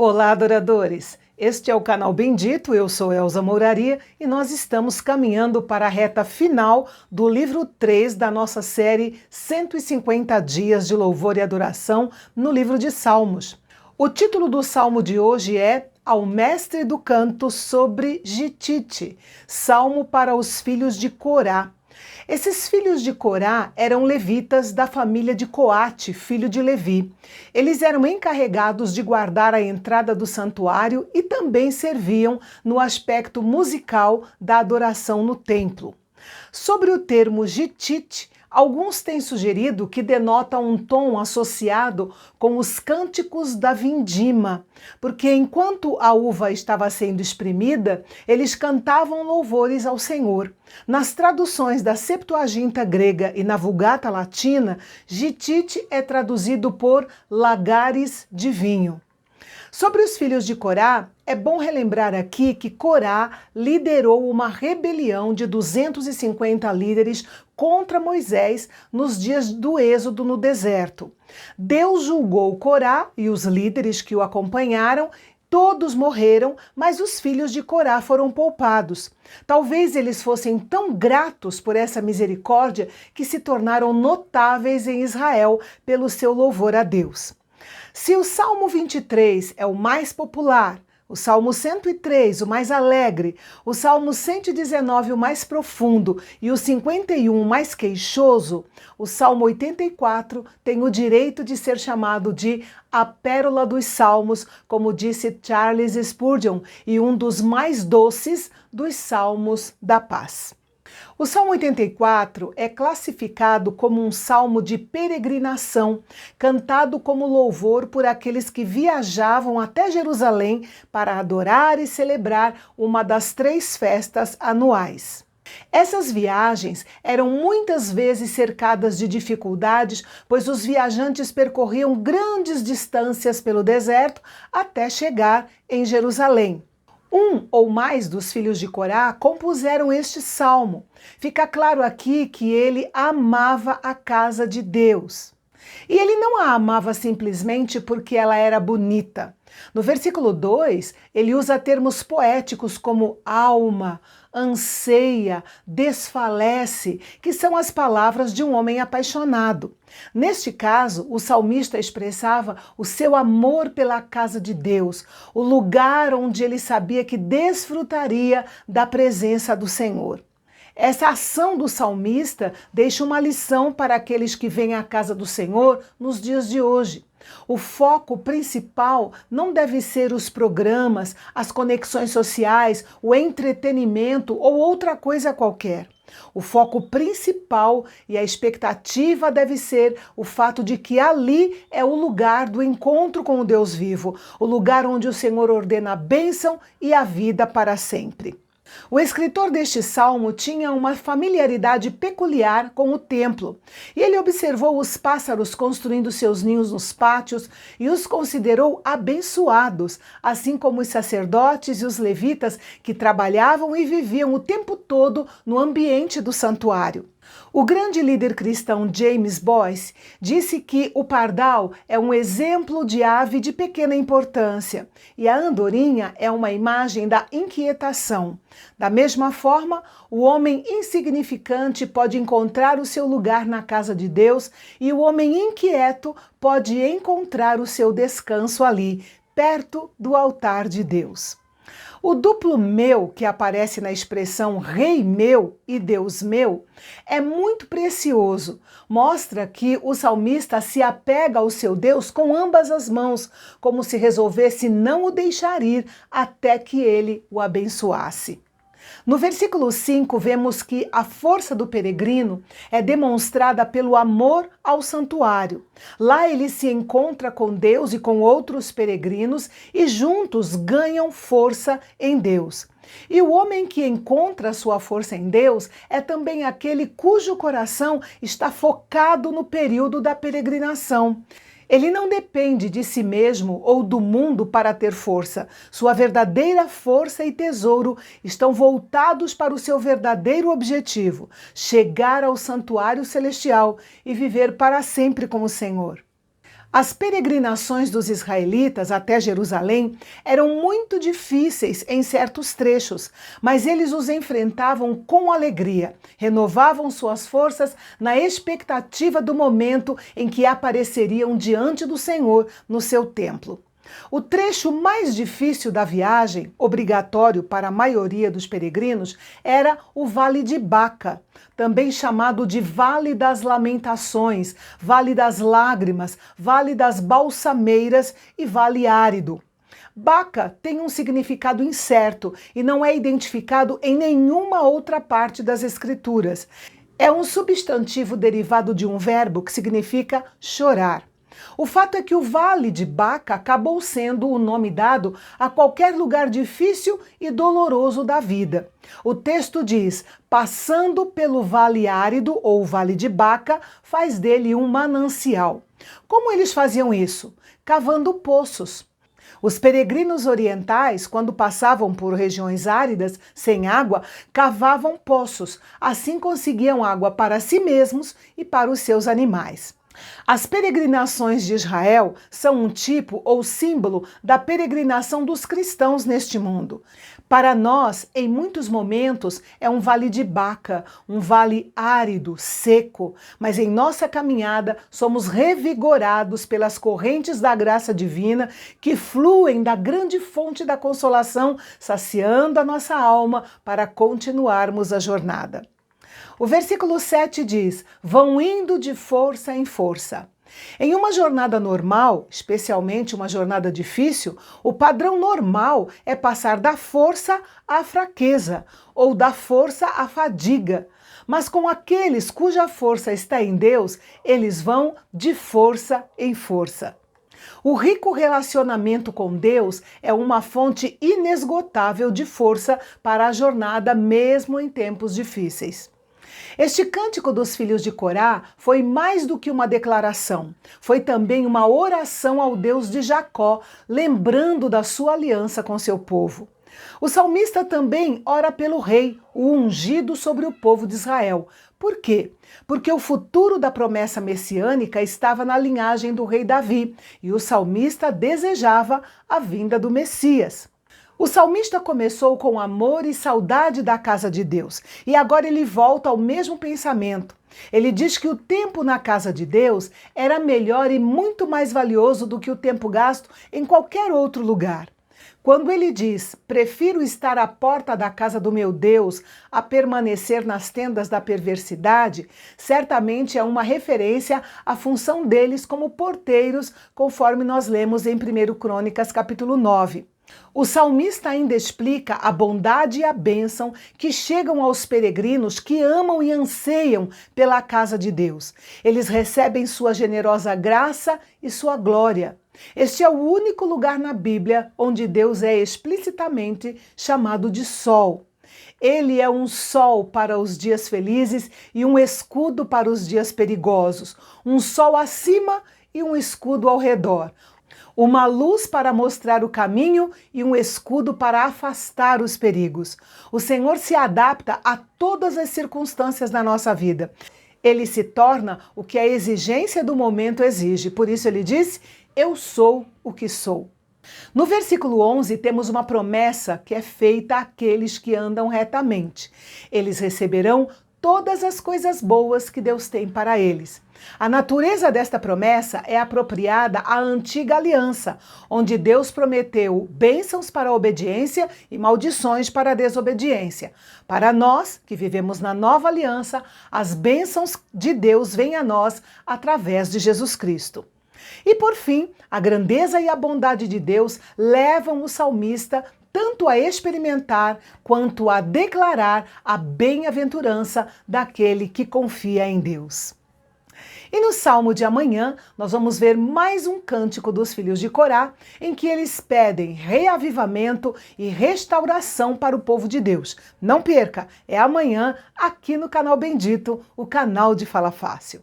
Olá, adoradores! Este é o canal Bendito, eu sou Elza Mouraria e nós estamos caminhando para a reta final do livro 3 da nossa série 150 Dias de Louvor e Adoração no livro de Salmos. O título do salmo de hoje é Ao Mestre do Canto sobre Gittite, salmo para os filhos de Corá. Esses filhos de Corá eram levitas da família de Coate, filho de Levi. Eles eram encarregados de guardar a entrada do santuário e também serviam no aspecto musical da adoração no templo. Sobre o termo Gittite, alguns têm sugerido que denota um tom associado com os cânticos da vindima, porque enquanto a uva estava sendo espremida, eles cantavam louvores ao Senhor. Nas traduções da Septuaginta grega e na Vulgata latina, Gittite é traduzido por lagares de vinho. Sobre os filhos de Corá, é bom relembrar aqui que Corá liderou uma rebelião de 250 líderes contra Moisés nos dias do êxodo no deserto. Deus julgou Corá e os líderes que o acompanharam. Todos morreram, mas os filhos de Corá foram poupados. Talvez eles fossem tão gratos por essa misericórdia que se tornaram notáveis em Israel pelo seu louvor a Deus. Se o Salmo 23 é o mais popular, o Salmo 103 o mais alegre, o Salmo 119 o mais profundo e o 51 o mais queixoso, o Salmo 84 tem o direito de ser chamado de a pérola dos salmos, como disse Charles Spurgeon, e um dos mais doces dos salmos da paz. O Salmo 84 é classificado como um salmo de peregrinação, cantado como louvor por aqueles que viajavam até Jerusalém para adorar e celebrar uma das 3 festas anuais. Essas viagens eram muitas vezes cercadas de dificuldades, pois os viajantes percorriam grandes distâncias pelo deserto até chegar em Jerusalém. Um ou mais dos filhos de Corá compuseram este salmo. Fica claro aqui que ele amava a casa de Deus. E ele não a amava simplesmente porque ela era bonita. No versículo 2, ele usa termos poéticos como alma, anseia, desfalece, que são as palavras de um homem apaixonado. Neste caso, o salmista expressava o seu amor pela casa de Deus, o lugar onde ele sabia que desfrutaria da presença do Senhor. Essa ação do salmista deixa uma lição para aqueles que vêm à casa do Senhor nos dias de hoje. O foco principal não deve ser os programas, as conexões sociais, o entretenimento ou outra coisa qualquer. O foco principal e a expectativa deve ser o fato de que ali é o lugar do encontro com o Deus vivo, o lugar onde o Senhor ordena a bênção e a vida para sempre. O escritor deste salmo tinha uma familiaridade peculiar com o templo, e ele observou os pássaros construindo seus ninhos nos pátios e os considerou abençoados, assim como os sacerdotes e os levitas que trabalhavam e viviam o tempo todo no ambiente do santuário. O grande líder cristão James Boyce disse que o pardal é um exemplo de ave de pequena importância e a andorinha é uma imagem da inquietação. Da mesma forma, o homem insignificante pode encontrar o seu lugar na casa de Deus e o homem inquieto pode encontrar o seu descanso ali, perto do altar de Deus. O duplo meu, que aparece na expressão Rei meu e Deus meu, é muito precioso. Mostra que o salmista se apega ao seu Deus com ambas as mãos, como se resolvesse não o deixar ir até que ele o abençoasse. No versículo 5, vemos que a força do peregrino é demonstrada pelo amor ao santuário. Lá ele se encontra com Deus e com outros peregrinos e juntos ganham força em Deus. E o homem que encontra sua força em Deus é também aquele cujo coração está focado no período da peregrinação. Ele não depende de si mesmo ou do mundo para ter força. Sua verdadeira força e tesouro estão voltados para o seu verdadeiro objetivo: chegar ao santuário celestial e viver para sempre com o Senhor. As peregrinações dos israelitas até Jerusalém eram muito difíceis em certos trechos, mas eles os enfrentavam com alegria, renovavam suas forças na expectativa do momento em que apareceriam diante do Senhor no seu templo. O trecho mais difícil da viagem, obrigatório para a maioria dos peregrinos, era o Vale de Baca, também chamado de Vale das Lamentações, Vale das Lágrimas, Vale das Balsameiras e Vale Árido. Baca tem um significado incerto e não é identificado em nenhuma outra parte das Escrituras. É um substantivo derivado de um verbo que significa chorar. O fato é que o Vale de Baca acabou sendo o nome dado a qualquer lugar difícil e doloroso da vida. O texto diz: passando pelo Vale Árido ou Vale de Baca, faz dele um manancial. Como eles faziam isso? Cavando poços. Os peregrinos orientais, quando passavam por regiões áridas, sem água, cavavam poços. Assim conseguiam água para si mesmos e para os seus animais. As peregrinações de Israel são um tipo ou símbolo da peregrinação dos cristãos neste mundo. Para nós, em muitos momentos, é um vale de Baca, um vale árido, seco, mas em nossa caminhada somos revigorados pelas correntes da graça divina que fluem da grande fonte da consolação, saciando a nossa alma para continuarmos a jornada. O versículo 7 diz: vão indo de força em força. Em uma jornada normal, especialmente uma jornada difícil, o padrão normal é passar da força à fraqueza ou da força à fadiga. Mas com aqueles cuja força está em Deus, eles vão de força em força. O rico relacionamento com Deus é uma fonte inesgotável de força para a jornada, mesmo em tempos difíceis. Este cântico dos filhos de Corá foi mais do que uma declaração, foi também uma oração ao Deus de Jacó, lembrando da sua aliança com seu povo. O salmista também ora pelo rei, o ungido sobre o povo de Israel. Por quê? Porque o futuro da promessa messiânica estava na linhagem do rei Davi, e o salmista desejava a vinda do Messias. O salmista começou com amor e saudade da casa de Deus, e agora ele volta ao mesmo pensamento. Ele diz que o tempo na casa de Deus era melhor e muito mais valioso do que o tempo gasto em qualquer outro lugar. Quando ele diz: prefiro estar à porta da casa do meu Deus a permanecer nas tendas da perversidade, certamente é uma referência à função deles como porteiros, conforme nós lemos em 1 Crônicas capítulo 9. O salmista ainda explica a bondade e a bênção que chegam aos peregrinos que amam e anseiam pela casa de Deus. Eles recebem sua generosa graça e sua glória. Este é o único lugar na Bíblia onde Deus é explicitamente chamado de sol. Ele é um sol para os dias felizes e um escudo para os dias perigosos. Um sol acima e um escudo ao redor. Uma luz para mostrar o caminho e um escudo para afastar os perigos. O Senhor se adapta a todas as circunstâncias da nossa vida. Ele se torna o que a exigência do momento exige. Por isso ele diz: eu sou o que sou. No versículo 11 temos uma promessa que é feita àqueles que andam retamente. Eles receberão todas as coisas boas que Deus tem para eles. A natureza desta promessa é apropriada à antiga aliança, onde Deus prometeu bênçãos para a obediência e maldições para a desobediência. Para nós, que vivemos na nova aliança, as bênçãos de Deus vêm a nós através de Jesus Cristo. E por fim, a grandeza e a bondade de Deus levam o salmista tanto a experimentar quanto a declarar a bem-aventurança daquele que confia em Deus. E no Salmo de amanhã, nós vamos ver mais um cântico dos filhos de Corá, em que eles pedem reavivamento e restauração para o povo de Deus. Não perca, é amanhã aqui no canal Bendito, o canal de Fala Fácil.